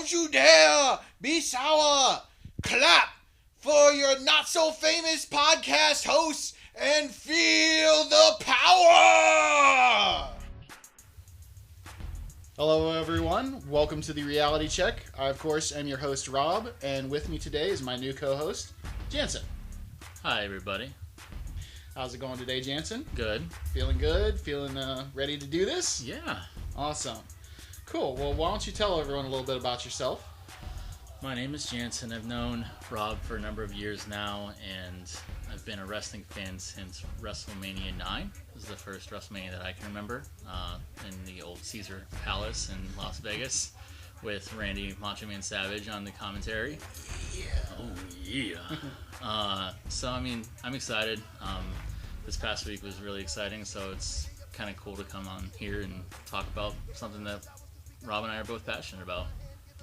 Don't you dare be sour. Clap for your not-so-famous podcast hosts and feel the power! Hello, everyone. Welcome to the Reality Check. I, of course, am your host, Rob, and with me today is my new co-host, Jansen. Hi, everybody. How's it going today, Jansen? Good. Feeling good? Feeling ready to do this? Yeah. Awesome. Cool. Well, why don't you tell everyone a little bit about yourself? My name is Jansen. I've known Rob for a number of years now, and I've been a wrestling fan since WrestleMania 9. This is the first WrestleMania that I can remember, in the old Caesar Palace in Las Vegas, with Randy Macho Man Savage on the commentary. Yeah. Oh, yeah. So, I mean, I'm excited. This past week was really exciting, so it's kind of cool to come on here and talk about something that Rob and I are both passionate about.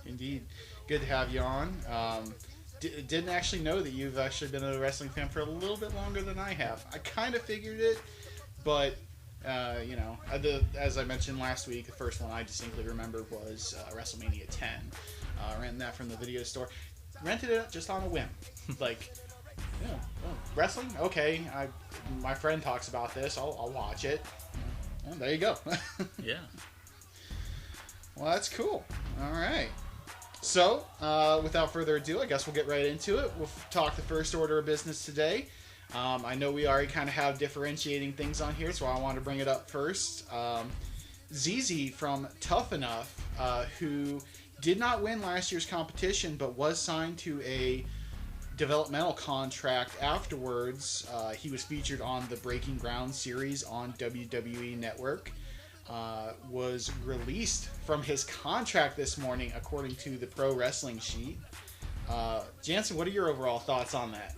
Indeed. Good to have you on. Didn't actually know that you've actually been a wrestling fan for a little bit longer than I have. I kind of figured it, but, as I mentioned last week, the first one I distinctly remember was WrestleMania 10. Renting that from the video store. Rented it just on a whim. Like, wrestling? Okay, my friend talks about this. I'll watch it. Well, there you go. Yeah. Well, that's cool. All right. So, without further ado, I guess we'll get right into it. We'll talk the first order of business today. I know we already kind of have differentiating things on here, so I want to bring it up first. ZZ from Tough Enough, who did not win last year's competition, but was signed to a developmental contract afterwards. He was featured on the Breaking Ground series on WWE Network. Was released from his contract this morning, according to the Pro Wrestling Sheet. Jansen, what are your overall thoughts on that?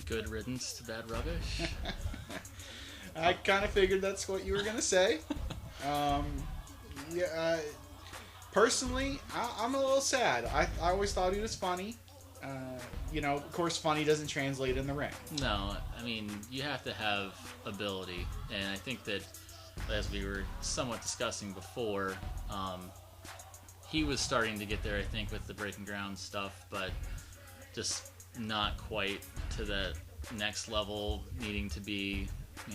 Good riddance to bad rubbish. I kind of figured that's what you were going to say. Personally, I'm a little sad. I always thought he was funny. Of course, funny doesn't translate in the ring. No, I mean, you have to have ability, and I think that, as we were somewhat discussing before, he was starting to get there, I think, with the Breaking Ground stuff, but just not quite to that next level, needing to be,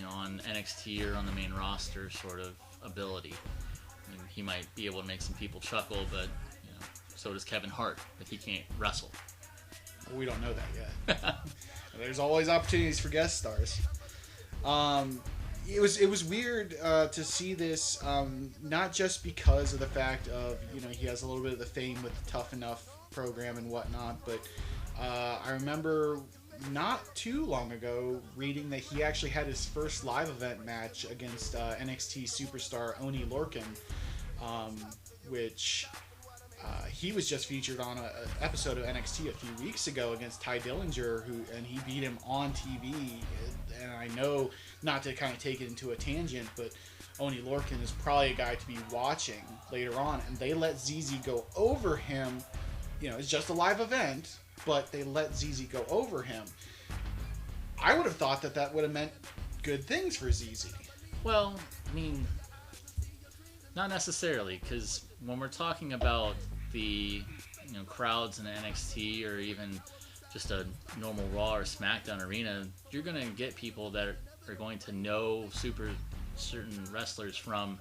on NXT or on the main roster sort of ability. I mean, he might be able to make some people chuckle, but, so does Kevin Hart, but he can't wrestle. We don't know that yet. There's always opportunities for guest stars. It was weird to see this, not just because of the fact of, he has a little bit of the fame with the Tough Enough program and whatnot, but I remember not too long ago reading that he actually had his first live event match against NXT superstar Oni Lorcan, which he was just featured on an episode of NXT a few weeks ago against Ty Dillinger, and he beat him on TV. And I know, not to kind of take it into a tangent, but Oni Lorcan is probably a guy to be watching later on. And they let ZZ go over him. It's just a live event, but they let ZZ go over him. I would have thought that would have meant good things for ZZ. Well, I mean, not necessarily, because when we're talking about the crowds in NXT or even just a normal Raw or SmackDown arena, you're going to get people that are going to know certain wrestlers from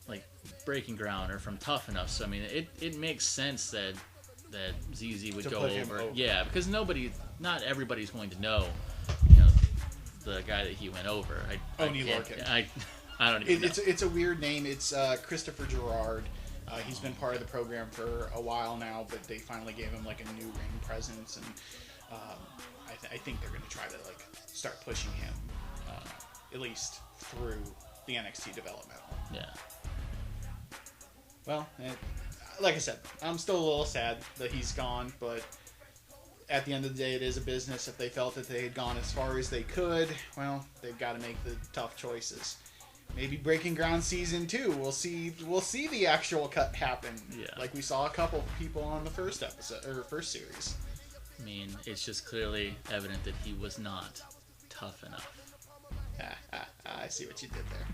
like Breaking Ground or from Tough Enough. So I mean, it makes sense that ZZ would go over. Yeah, because not everybody's going to know, the guy that he went over. Oni Lorcan. I don't even know. It's a weird name. It's Christopher Gerard. He's been part of the program for a while now, but they finally gave him like a new ring presence, and I think they're going to try to like start pushing him at least through the NXT developmental. Yeah. Well, like I said, I'm still a little sad that he's gone, but at the end of the day, it is a business. If they felt that they had gone as far as they could, well, they've got to make the tough choices. Maybe Breaking Ground season 2. We'll see the actual cut happen. Yeah. Like we saw a couple people on the first episode or first series. I mean, it's just clearly evident that he was not tough enough. I see what you did there.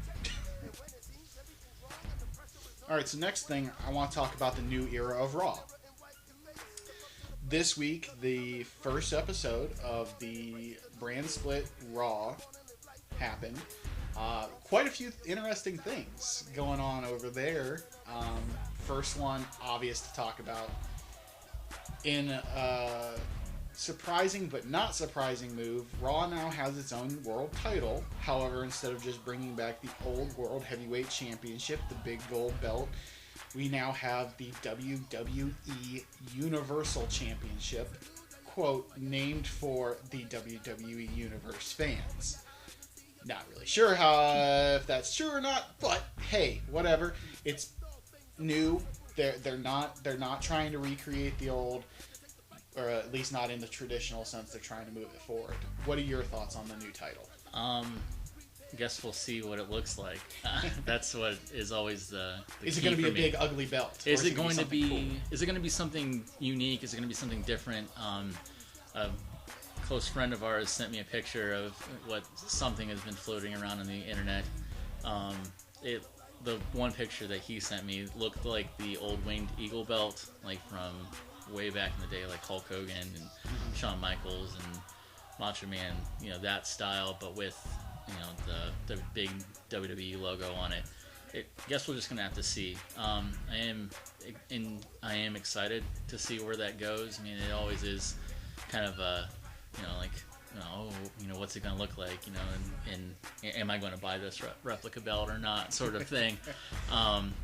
All right, so next thing, I want to talk about the new era of Raw. this week, the first episode of the brand split Raw happened. Quite a few interesting things going on over there. First one, obvious to talk about. In a surprising but not surprising move, Raw now has its own world title. However, instead of just bringing back the old World Heavyweight Championship, the big gold belt, we now have the WWE Universal Championship, quote, named for the WWE Universe fans. Not really sure if that's true or not, but hey, whatever. It's new. They're not trying to recreate the old, or at least not in the traditional sense. They're trying to move it forward. What are your thoughts on the new title? Guess we'll see what it looks like. That's what is always the Is key it going to be for a me. big ugly belt? Is it going to be? Cool? Is it going to be something unique? Is it going to be something different? A close friend of ours sent me a picture of what something has been floating around on the internet. The one picture that he sent me looked like the old winged eagle belt, like from way back in the day, like Hulk Hogan and Shawn Michaels and Macho Man. You know, that style, but with, you know, the big WWE logo on it. I guess we're just gonna have to see. I am excited to see where that goes. I mean, it always is kind of a, you know, like, you know, oh, you know, what's it gonna look like, you know, and am I going to buy this replica belt or not, sort of thing.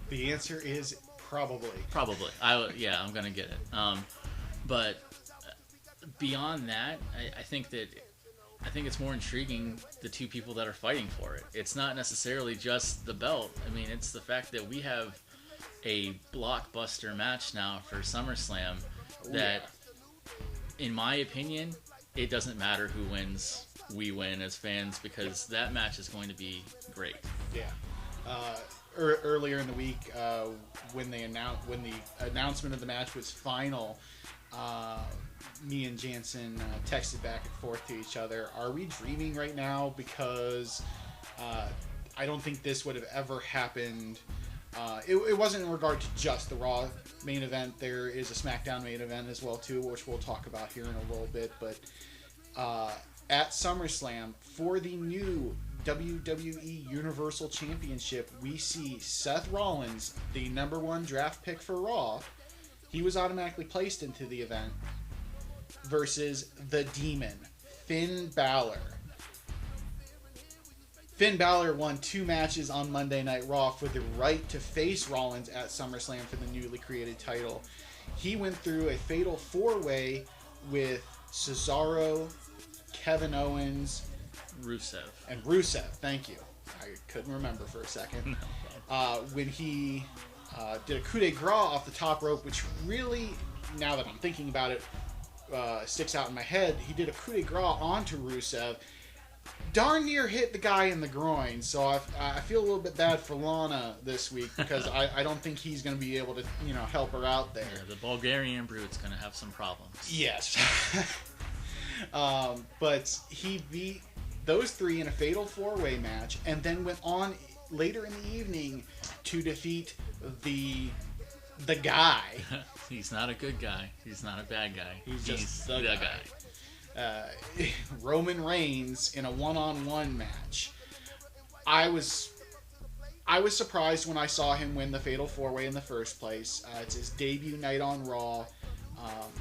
The answer is probably. Probably, I'm gonna get it. But beyond that, I think it's more intriguing the two people that are fighting for it. It's not necessarily just the belt. I mean, it's the fact that we have a blockbuster match now for SummerSlam that, in my opinion, it doesn't matter who wins. We win as fans because that match is going to be great. Yeah. Earlier in the week, when the announcement of the match was final, me and Jansen texted back and forth to each other. Are we dreaming right now? Because I don't think this would have ever happened. It wasn't in regard to just the Raw main event. There is a SmackDown main event as well too, which we'll talk about here in a little bit. But at SummerSlam, for the new WWE Universal Championship, we see Seth Rollins, the #1 draft pick for Raw. He was automatically placed into the event versus the Demon, Finn Balor. Finn Balor won 2 matches on Monday Night Raw for the right to face Rollins at SummerSlam for the newly created title. He went through a fatal 4-way with Cesaro, Kevin Owens, Rusev. Thank you. I couldn't remember for a second. When he did a coup de grace off the top rope, which really, now that I'm thinking about it, sticks out in my head. He did a coup de grace onto Rusev. Darn near hit the guy in the groin, so I feel a little bit bad for Lana this week because I don't think he's going to be able to, you know, help her out there. Yeah, the Bulgarian Brute's going to have some problems. Yes. But he beat those 3 in a fatal 4-way match and then went on later in the evening to defeat the guy. He's not a good guy. He's not a bad guy. He's just the guy. Roman Reigns in a 1-on-1 match. I was surprised when I saw him win the fatal 4-way in the first place. It's his debut night on Raw.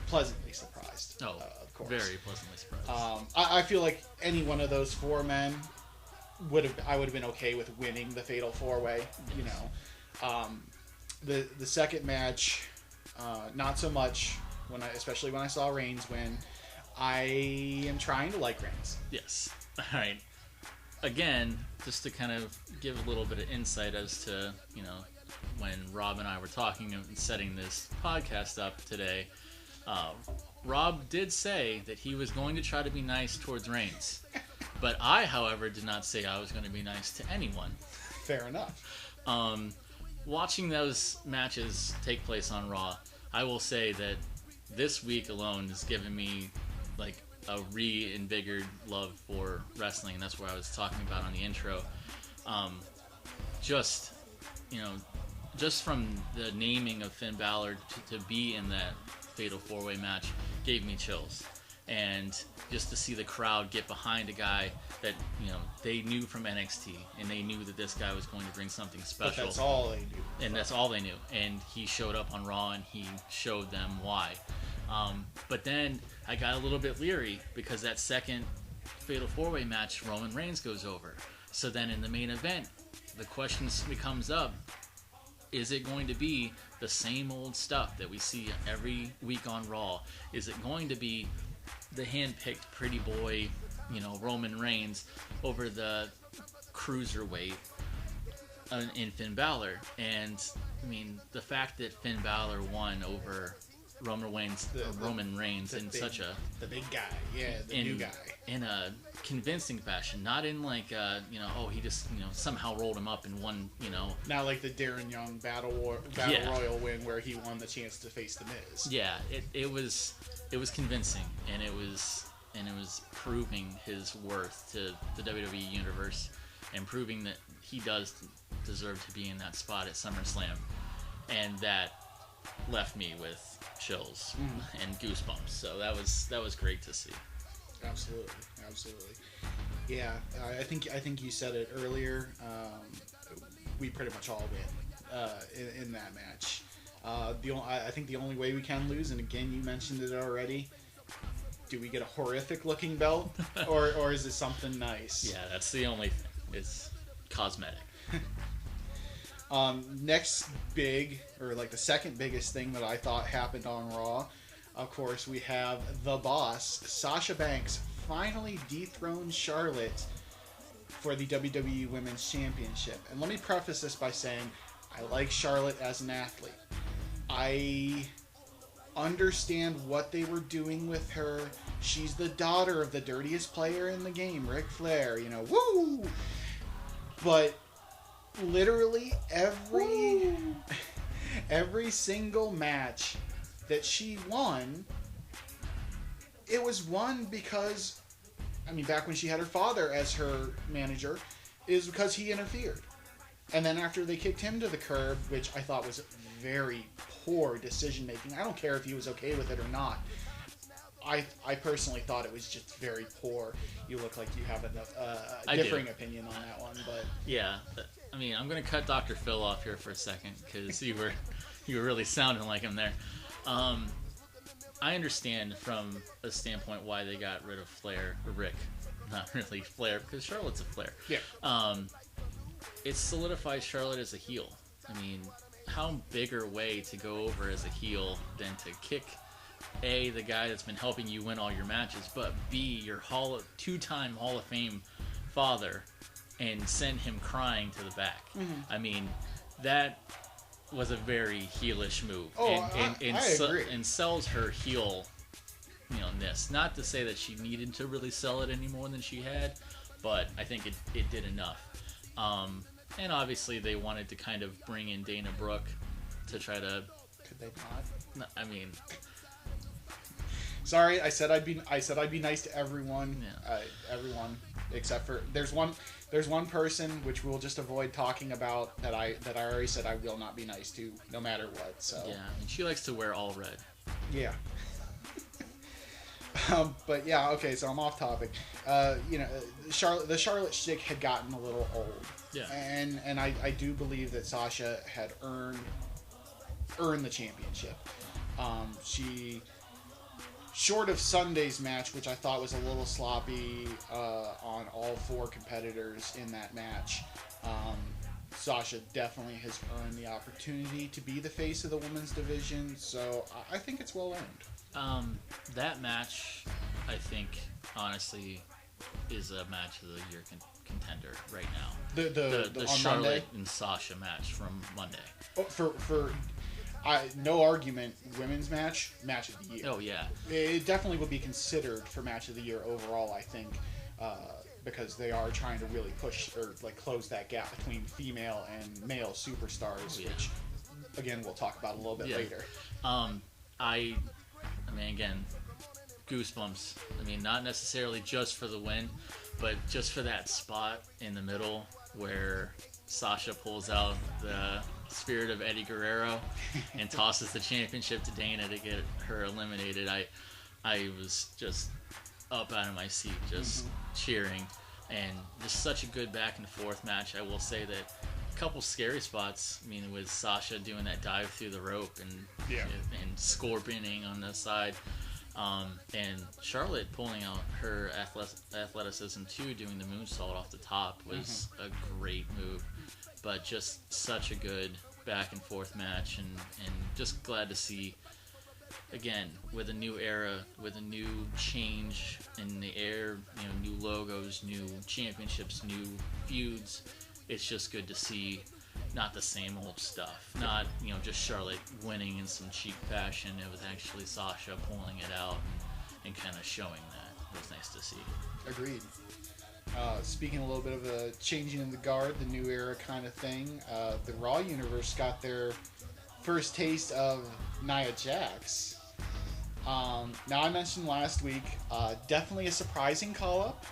Pleasantly surprised. Oh, of course. Very pleasantly surprised. I feel like any one of those 4 men I would have been okay with winning the fatal 4-way. You know, the second match, not so much. Especially when I saw Reigns win. I am trying to like Reigns. Yes. All right. Again, just to kind of give a little bit of insight as to, you know, when Rob and I were talking and setting this podcast up today, Rob did say that he was going to try to be nice towards Reigns. But I, however, did not say I was going to be nice to anyone. Fair enough. Watching those matches take place on Raw, I will say that this week alone has given me like a reinvigorated love for wrestling, and that's what I was talking about on the intro. Just from the naming of Finn Balor to be in that fatal 4-way match, gave me chills. And just to see the crowd get behind a guy that, they knew from NXT, and they knew that this guy was going to bring something special. But that's all they knew. And that's all they knew. And he showed up on Raw, and he showed them why. But then I got a little bit leery because that second Fatal 4-Way match, Roman Reigns goes over. So then in the main event, the question comes up, is it going to be the same old stuff that we see every week on Raw? Is it going to be the hand-picked pretty boy, Roman Reigns over the cruiserweight in Finn Balor? And, the fact that Finn Balor won over Roman Reigns in such a... The big guy, new guy. In a convincing fashion, not in like, he just, somehow rolled him up and won, Not like the Darren Young Battle Royal win where he won the chance to face The Miz. Yeah, it was convincing, and it was proving his worth to the WWE universe, and proving that he does deserve to be in that spot at SummerSlam, and that left me with chills and goosebumps. So that was great to see. Absolutely. Yeah, I think you said it earlier. We pretty much all win in that match. I think the only way we can lose, and again you mentioned it already, do we get a horrific looking belt or is it something nice? Yeah, that's the only thing. It's cosmetic. Next big, or like the second biggest thing that I thought happened on Raw, of course, we have the boss, Sasha Banks, finally dethroned Charlotte for the WWE Women's Championship. And let me preface this by saying I like Charlotte as an athlete. I understand what they were doing with her. She's the daughter of the dirtiest player in the game, Ric Flair, woo! But literally every single match that she won, it was won because, back when she had her father as her manager, is because he interfered. And then after they kicked him to the curb, which I thought was very poor decision making. I don't care if he was okay with it or not. I personally thought it was just very poor. You look like you have a differing opinion on that one, but yeah, I'm going to cut Dr. Phil off here for a second because you were really sounding like him there. I understand from a standpoint why they got rid of Flair, or Rick, not really Flair, because Charlotte's a Flair. Yeah. It solidifies Charlotte as a heel. How bigger way to go over as a heel than to kick A, the guy that's been helping you win all your matches, but B, your two-time Hall of Fame father, and send him crying to the back. Mm-hmm. That was a very heelish move. I agree. And sells her heel-ness. Not to say that she needed to really sell it any more than she had, but I think it did enough. And obviously they wanted to kind of bring in Dana Brooke to try to... Could they not? Sorry, I said I'd be nice to everyone. Yeah. Everyone except for there's one person which we'll just avoid talking about that I already said I will not be nice to no matter what. So yeah, she likes to wear all red. Yeah. But yeah, okay. So I'm off topic. The Charlotte shtick had gotten a little old. Yeah. And I do believe that Sasha had earned the championship. She. Short of Sunday's match, which I thought was a little sloppy on all four competitors in that match, Sasha definitely has earned the opportunity to be the face of the women's division, so I think it's well earned. That match, I think, honestly, is a match of the year contender right now. The Charlotte Monday? And Sasha match from Monday. Oh, for no argument, women's match of the year. Oh, yeah. It definitely would be considered for match of the year overall, I think, because they are trying to really push or close that gap between female and male superstars, which, again, we'll talk about a little bit later. Again, goosebumps. Not necessarily just for the win, but just for that spot in the middle where Sasha pulls out the spirit of Eddie Guerrero and tosses the championship to Dana to get her eliminated. I was just up out of my seat, just cheering, and just such a good back and forth match. I will say that a couple scary spots. I mean, with Sasha doing that dive through the rope and scorpioning on the side, and Charlotte pulling out her athleticism too, doing the moonsault off the top was a great move. But just such a good back and forth match, and just glad to see, again, with a new era, with a new change in the air, new logos, new championships, new feuds. It's just good to see not the same old stuff. Not, just Charlotte winning in some cheap fashion. It was actually Sasha pulling it out and kind of showing that. It was nice to see. Agreed. Speaking a little bit of a changing in the guard, the new era kind of thing, the Raw Universe got their first taste of Nia Jax. Now, I mentioned last week, definitely a surprising call-up.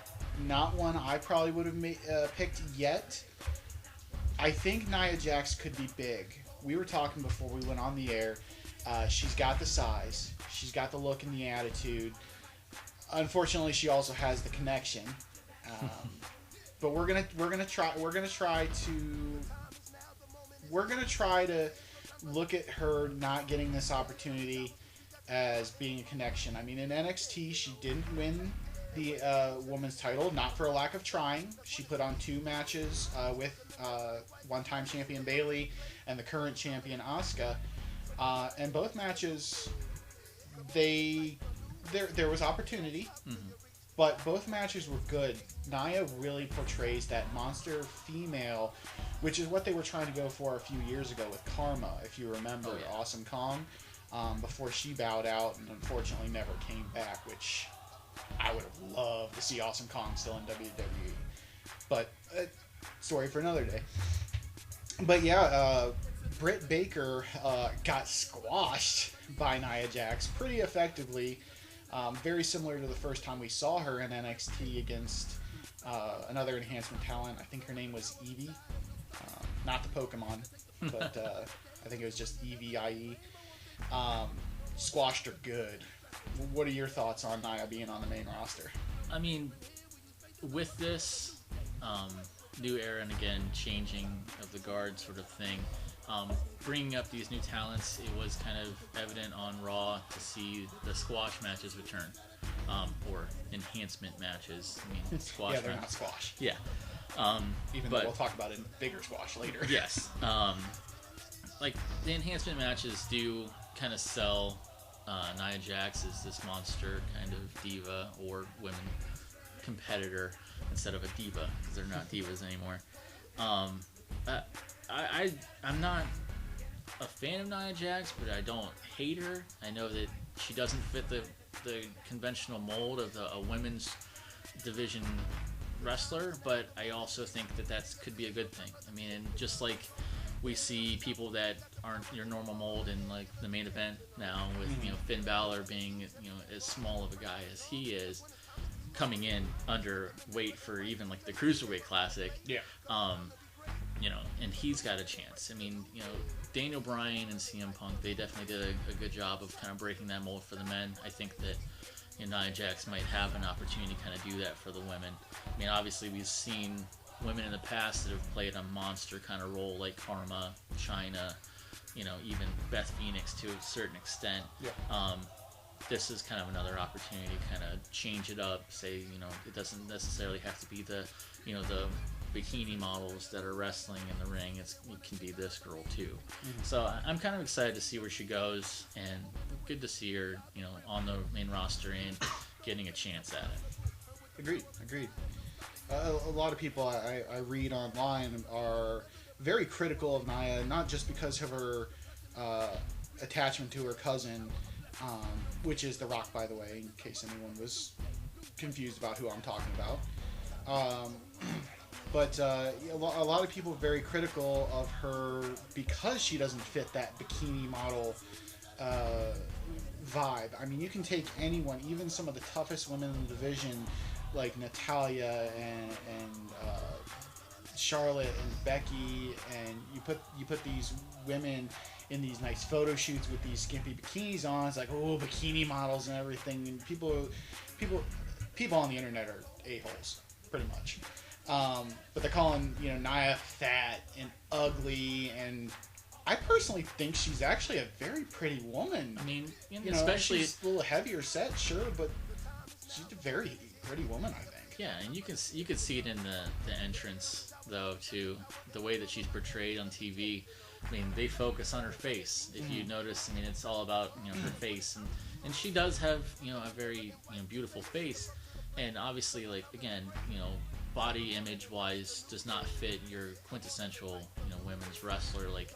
Not one I probably would have picked yet. I think Nia Jax could be big. We were talking before we went on the air. She's got the size. She's got the look and the attitude. Unfortunately, she also has the connection. But we're gonna try to look at her not getting this opportunity as being a connection. I mean, in NXT, she didn't win the women's title, not for a lack of trying. She put on 2 matches with one-time champion Bayley and the current champion Asuka, and both matches there was opportunity. But both matches were good. Nia really portrays that monster female, which is what they were trying to go for a few years ago with Karma, if you remember. Oh, yeah. Awesome Kong, before she bowed out and unfortunately never came back, which I would have loved to see Awesome Kong still in WWE. But, story for another day. But yeah, Britt Baker got squashed by Nia Jax pretty effectively. Very similar to the first time we saw her in NXT against another enhancement talent. I think her name was Eevee. Not the Pokemon, but I think it was just EVIE. Squashed her good. What are your thoughts on Nia being on the main roster? I mean, with this new era and again changing of the guard sort of thing, bringing up these new talents, it was kind of evident on Raw to see the squash matches return, or enhancement matches. I mean, squash. Yeah, they're not squash. Yeah. Even though we'll talk about it in bigger squash later. Yes. Like, the enhancement matches do kind of sell Nia Jax as this monster kind of diva or women competitor instead of a diva, because they're not divas anymore. I'm not a fan of Nia Jax, but I don't hate her. I know that she doesn't fit the conventional mold of a women's division wrestler, but I also think that could be a good thing. I mean, and just like we see people that aren't your normal mold in like the main event now, with Finn Balor being as small of a guy as he is, coming in underweight for even like the Cruiserweight Classic. Yeah. And he's got a chance. I mean, Daniel Bryan and CM Punk, they definitely did a good job of kind of breaking that mold for the men. I think that Nia Jax might have an opportunity to kind of do that for the women. I mean, obviously we've seen women in the past that have played a monster kind of role, like Karma, Chyna, even Beth Phoenix to a certain extent. Yeah. This is kind of another opportunity to kind of change it up. Say, it doesn't necessarily have to be the bikini models that are wrestling in the ring. It can be this girl too. So I'm kind of excited to see where she goes, and good to see her, on the main roster and getting a chance at it. Agreed. A lot of people I read online are very critical of Nia, not just because of her attachment to her cousin, which is The Rock, by the way, in case anyone was confused about who I'm talking about. But a lot of people are very critical of her because she doesn't fit that bikini model vibe. I mean, you can take anyone, even some of the toughest women in the division, like Natalya and Charlotte and Becky, and you put these women in these nice photo shoots with these skimpy bikinis on. It's like, oh, bikini models and everything, and people on the internet are a-holes, pretty much. But they're calling, Nia fat and ugly, and I personally think she's actually a very pretty woman. I mean, especially she's a little heavier set, sure, but she's a very pretty woman, I think. Yeah, and you could see it in the entrance though too, the way that she's portrayed on TV. I mean, they focus on her face. If you notice, I mean, it's all about her face, and she does have a very beautiful face, and obviously, like, again, body image wise does not fit your quintessential women's wrestler like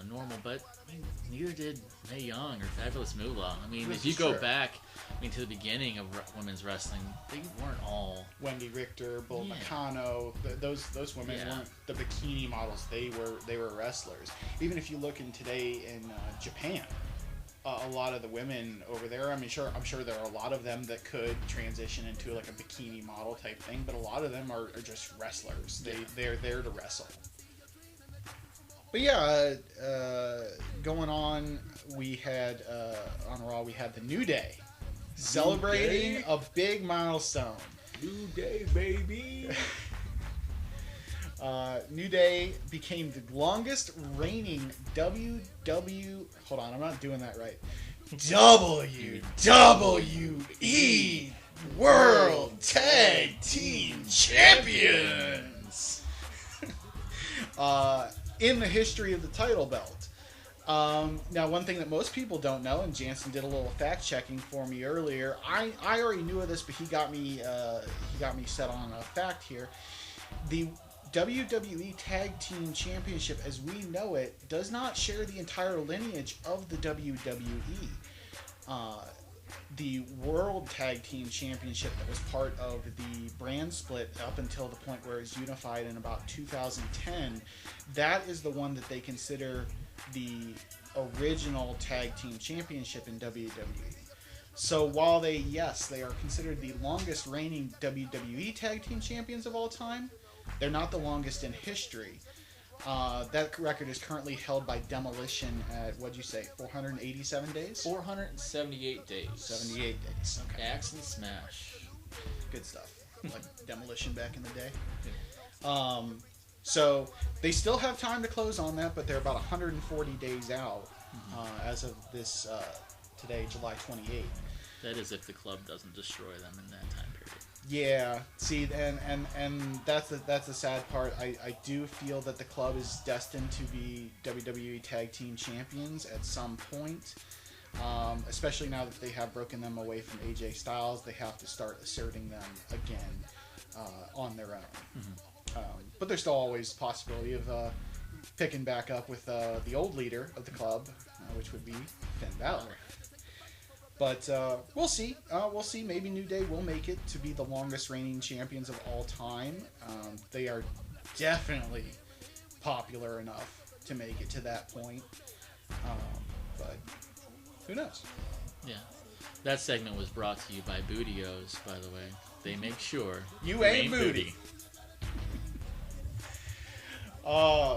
normal, but I mean, neither did Mae Young or Fabulous Moolah. I mean, if you go back, to the beginning of women's wrestling, they weren't all Wendy Richter, Bull Nakano. Those women weren't the bikini models. They were wrestlers. Even if you look in today in Japan, a lot of the women over there, I'm sure there are a lot of them that could transition into like a bikini model type thing, but a lot of them are just wrestlers. They're there to wrestle. But yeah, going on, we had on Raw, we had the New Day celebrating a big milestone. New Day, baby. New Day became the longest reigning Hold on, I'm not doing that right. WWE World Tag Team Champions. In the history of the title belt. Now, one thing that most people don't know, and Jansen did a little fact checking for me earlier. I already knew of this, but he got me set on a fact here. The WWE Tag Team Championship, as we know it, does not share the entire lineage of the WWE. The World Tag Team Championship that was part of the brand split up until the point where it's unified in about 2010, that is the one that they consider the original Tag Team Championship in WWE. So while they are considered the longest reigning WWE Tag Team Champions of all time, they're not the longest in history. That record is currently held by Demolition at, 487 days? 478 days. 78 days. Okay. Axe and Smash. Good stuff. Like Demolition back in the day. So they still have time to close on that, but they're about 140 days out as of this today, July 28th. That is if the club doesn't destroy them in that time period. Yeah, see, and that's the sad part. I do feel that the club is destined to be WWE Tag Team Champions at some point, especially now that they have broken them away from AJ Styles. They have to start asserting them again on their own. But there's still always the possibility of picking back up with the old leader of the club, which would be Finn Balor. But we'll see. We'll see. Maybe New Day will make it to be the longest reigning champions of all time. They are definitely popular enough to make it to that point. But who knows? Yeah. That segment was brought to you by Bootios, by the way. They make sure you ain't booty.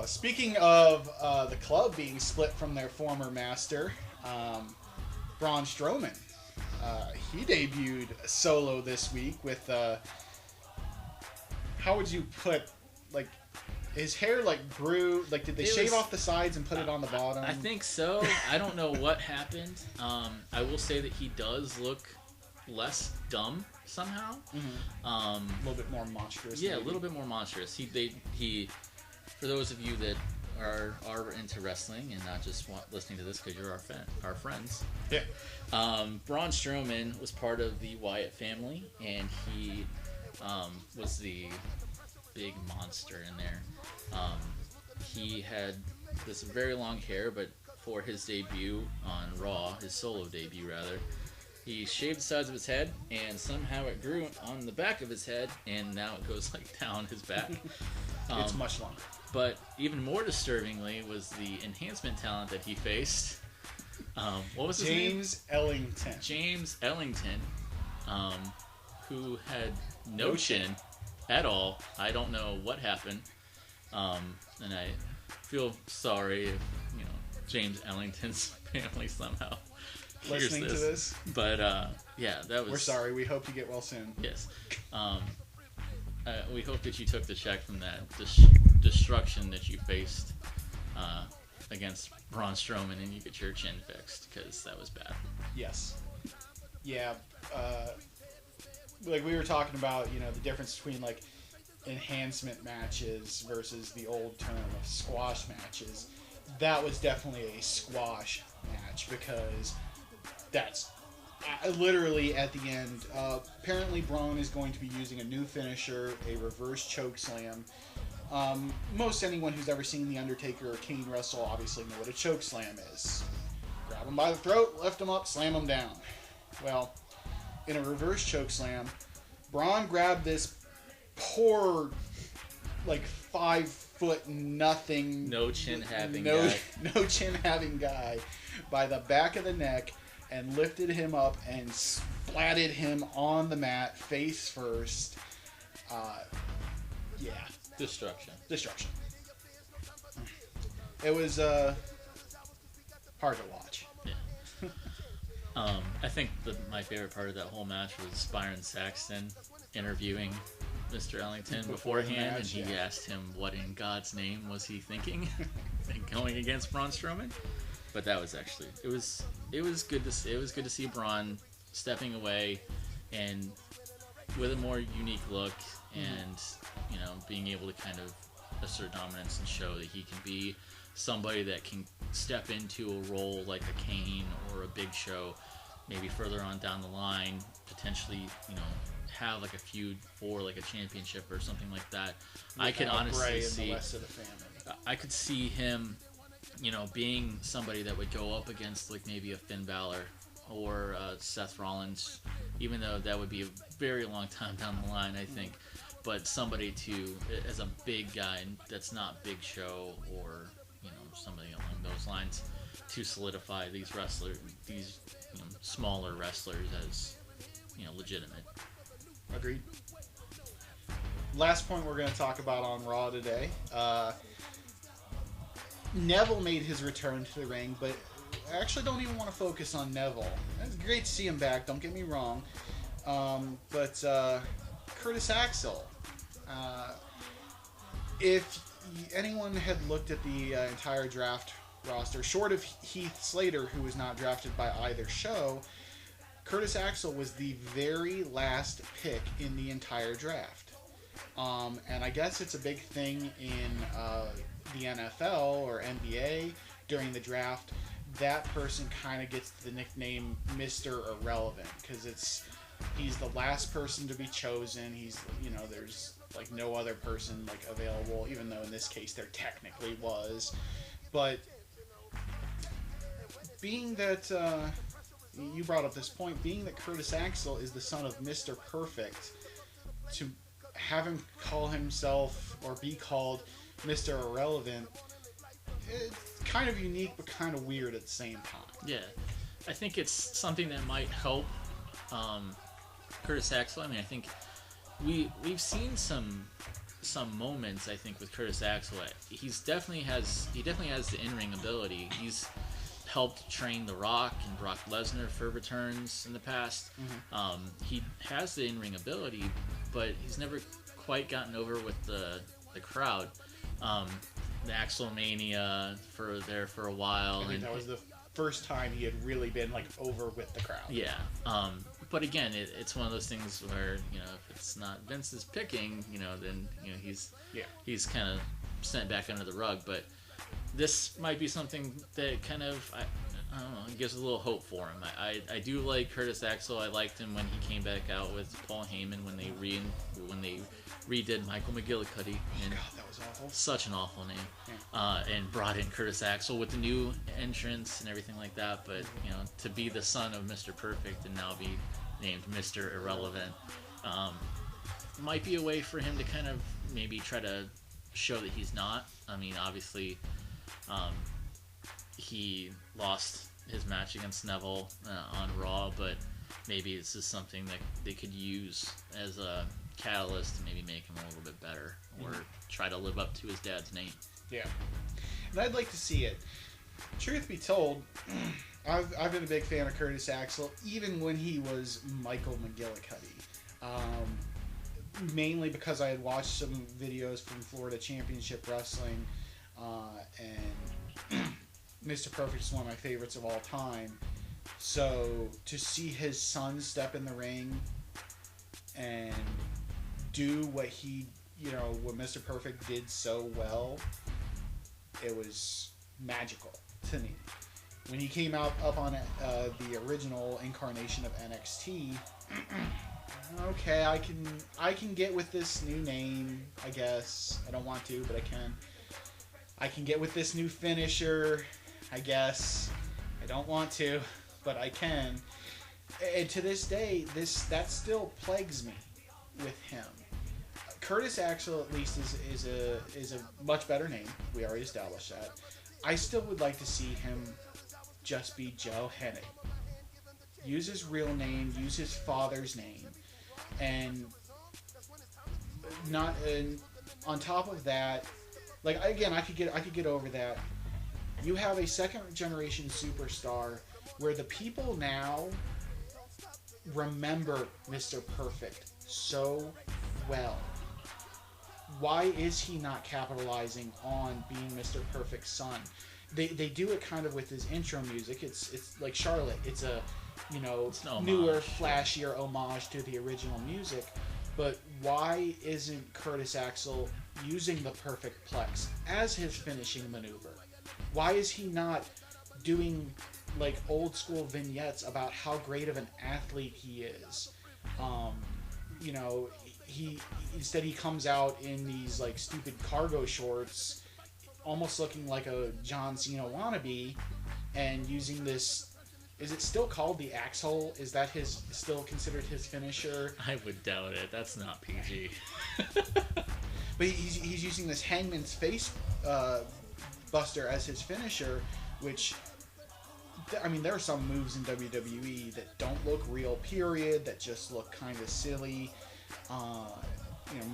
Speaking of the club being split from their former master, Braun Strowman, he debuted solo this week with, how would you put, like, his hair, like, grew, like, did they shave off the sides and put it on the bottom? I think so. I don't know what happened. I will say that he does look less dumb somehow. A little bit more monstrous. Yeah, maybe. A little bit more monstrous. He for those of you that are into wrestling and not just listening to this because you're our friends. Yeah. Braun Strowman was part of the Wyatt family, and he was the big monster in there. He had this very long hair, but for his debut on Raw, his solo debut rather, he shaved the sides of his head, and somehow it grew on the back of his head, and now it goes like down his back. It's much longer. But even more disturbingly was the enhancement talent that he faced. What was his name? James Ellington. James Ellington, who had no chin at all. I don't know what happened, and I feel sorry if James Ellington's family somehow hears Listening to this. But yeah, that was. We're sorry. We hope you get well soon. Yes. We hope that you took the check from that destruction that you faced against Braun Strowman, and you get your chin fixed, because that was bad. Yes. Yeah. Like we were talking about, the difference between like enhancement matches versus the old term of squash matches. That was definitely a squash match, because that's literally at the end. Apparently, Braun is going to be using a new finisher, a reverse choke slam. Most anyone who's ever seen The Undertaker or Kane wrestle obviously know what a choke slam is. Grab him by the throat, lift him up, slam him down. Well, in a reverse choke slam, Braun grabbed this poor, like 5 foot nothing, no chin having guy by the back of the neck and lifted him up and splatted him on the mat face first. Yeah. Destruction. It was hard to watch. Yeah. I think my favorite part of that whole match was Byron Saxton interviewing Mr. Ellington beforehand, and he asked him what in God's name was he thinking going against Braun Strowman. But that was actually it was good to see Braun stepping away and with a more unique look, and being able to kind of assert dominance and show that he can be somebody that can step into a role like a Kane or a Big Show, maybe further on down the line, potentially have like a feud for like a championship or something like that. I can honestly see the rest of the family. I could see him being somebody that would go up against like maybe a Finn Balor or Seth Rollins, even though that would be a very long time down the line, I think. But somebody as a big guy that's not Big Show or somebody along those lines, to solidify these smaller wrestlers as legitimate. Agreed. Last point we're going to talk about on Raw today. Neville made his return to the ring, but I actually don't even want to focus on Neville. It's great to see him back, don't get me wrong. But Curtis Axel. If anyone had looked at the entire draft roster, short of Heath Slater, who was not drafted by either show, Curtis Axel was the very last pick in the entire draft. And I guess it's a big thing in the NFL or NBA during the draft. That person kind of gets the nickname Mr. Irrelevant, because he's the last person to be chosen. There's like no other person like available, even though in this case there technically was. But being that you brought up this point, being that Curtis Axel is the son of Mr. Perfect, to have him call himself or be called Mr. Irrelevant, it's kind of unique but kind of weird at the same time. Yeah, I think it's something that might help Curtis Axel. I mean, I think we've seen some moments, I think, with Curtis Axel. He definitely has the in-ring ability. He's helped train The Rock and Brock Lesnar for returns in the past. Mm-hmm. He has the in-ring ability, but he's never quite gotten over with the crowd. The Axelmania for a while. I think that was the first time he had really been like over with the crowd. Yeah. But again, it's one of those things where if it's not Vince's picking, then he's kind of sent back under the rug. But this might be something that kind of I don't know, gives a little hope for him. I do like Curtis Axel. I liked him when he came back out with Paul Heyman when they redid Michael McGillicuddy. Oh God, that was awful. Such an awful name. Yeah. And brought in Curtis Axel with the new entrance and everything like that. But to be the son of Mr. Perfect and now be named Mr. Irrelevant might be a way for him to kind of maybe try to show that he's not. I mean, obviously, he lost his match against Neville on Raw, but maybe this is something that they could use as a catalyst to maybe make him a little bit better or try to live up to his dad's name. Yeah. And I'd like to see it. Truth be told, I've been a big fan of Curtis Axel, even when he was Michael McGillicuddy. Mainly because I had watched some videos from Florida Championship Wrestling, and Mr. Perfect is one of my favorites of all time. So to see his son step in the ring and do what what Mr. Perfect did so well, it was magical to me. When he came up on the original incarnation of NXT, okay, I can get with this new name, I guess. I don't want to, but I can. I can get with this new finisher, I guess. I don't want to, but I can. And to this day, that still plagues me with him. Curtis Axel, at least, is a much better name. We already established that. I still would like to see him just be Joe Hennig. Use his real name, use his father's name, and not. And on top of that, like again, I could get over that. You have a second generation superstar where the people now remember Mr. Perfect so well. Why is he not capitalizing on being Mr. Perfect's son? They do it kind of with his intro music. It's like Charlotte. It's a newer, flashier homage to the original music. But why isn't Curtis Axel using the Perfect Plex as his finishing maneuver? Why is he not doing like old school vignettes about how great of an athlete he is? He comes out in these like stupid cargo shorts, almost looking like a John Cena wannabe, and using this. Is it still called the axe hole? Is that still considered his finisher? I would doubt it. That's not PG. But he's using this Hangman's face buster as his finisher, which, I mean, there are some moves in WWE that don't look real, period, that just look kind of silly.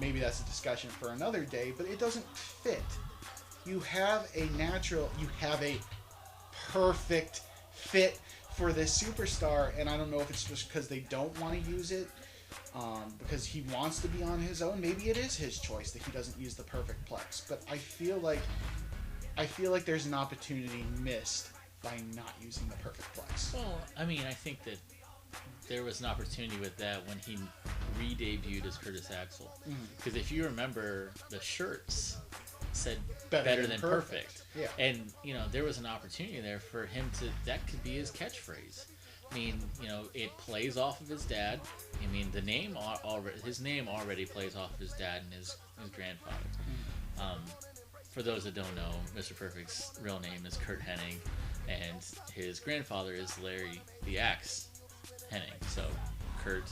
Maybe that's a discussion for another day, but it doesn't fit. You have a perfect fit for this superstar, and I don't know if it's just because they don't want to use it, because he wants to be on his own. Maybe it is his choice that he doesn't use the Perfect Plex, but I feel like there's an opportunity missed by not using the Perfect Plex. Well, I mean, I think that there was an opportunity with that when he re-debuted as Curtis Axel. Because if you remember, the shirts said better than perfect. Yeah. And, there was an opportunity there for him that could be his catchphrase. I mean, it plays off of his dad. I mean, his name already plays off of his dad and his grandfather. For those that don't know, Mr. Perfect's real name is Kurt Hennig, and his grandfather is Larry the Axe Hennig. So, Kurt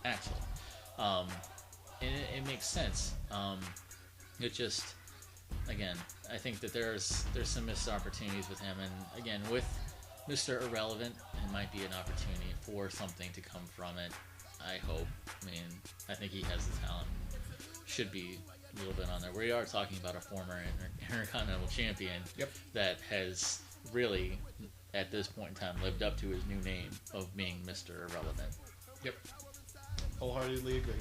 Axel. And it makes sense. It just, again, I think that there's some missed opportunities with him, and again, with Mr. Irrelevant, it might be an opportunity for something to come from it. I hope. I mean, I think he has the talent. Should be a little bit on there. We are talking about a former Intercontinental Champion that has really, at this point in time, lived up to his new name of being Mr. Irrelevant. Yep. Wholeheartedly agree.